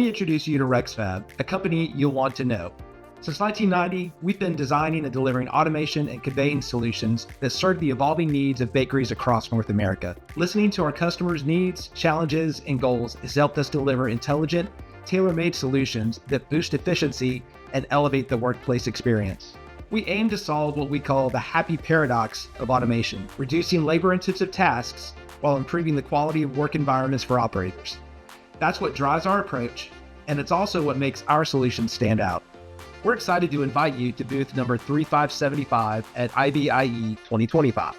me introduce you to Rexfab, a company you'll want to know. Since 1990, we've been designing and delivering automation and conveying solutions that serve the evolving needs of bakeries across North America. Listening to our customers' needs, challenges, and goals has helped us deliver intelligent, tailor-made solutions that boost efficiency and elevate the workplace experience. We aim to solve what we call the happy paradox of automation, reducing labor-intensive tasks while improving the quality of work environments for operators. That's what drives our approach, and it's also what makes our solutions stand out. We're excited to invite you to booth number 3575 at IBIE 2025,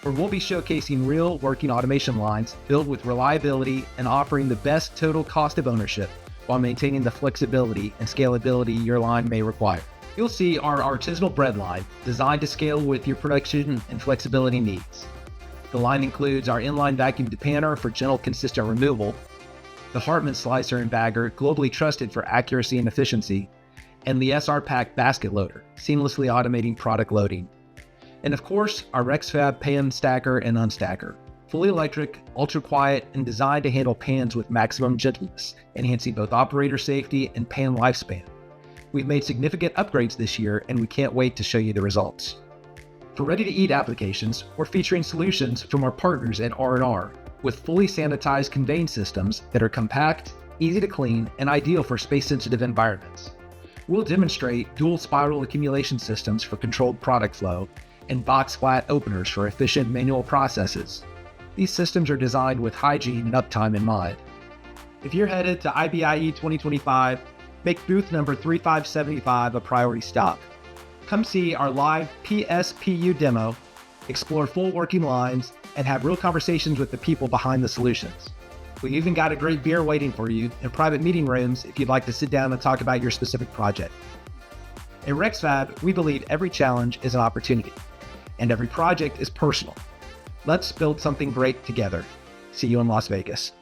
where we'll be showcasing real working automation lines built with reliability and offering the best total cost of ownership while maintaining the flexibility and scalability your line may require. You'll see our artisanal bread line designed to scale with your production and flexibility needs. The line includes our inline vacuum depanner for gentle, consistent removal, the Hartman slicer and bagger, globally trusted for accuracy and efficiency, and the SR Pack basket loader, seamlessly automating product loading. And of course, our Rexfab pan stacker and unstacker, fully electric, ultra quiet, and designed to handle pans with maximum gentleness, enhancing both operator safety and pan lifespan. We've made significant upgrades this year, and we can't wait to show you the results. For ready-to-eat applications, we're featuring solutions from our partners at R&R, with fully sanitized conveying systems that are compact, easy to clean, and ideal for space-sensitive environments. We'll demonstrate dual spiral accumulation systems for controlled product flow and box flat openers for efficient manual processes. These systems are designed with hygiene and uptime in mind. If you're headed to IBIE 2025, make booth number 3575 a priority stop. Come see our live PSPU demo, explore full working lines, and have real conversations with the people behind the solutions. We've even got a great beer waiting for you in private meeting rooms if you'd like to sit down and talk about your specific project. At Rexfab, we believe every challenge is an opportunity, and every project is personal. Let's build something great together. See you in Las Vegas.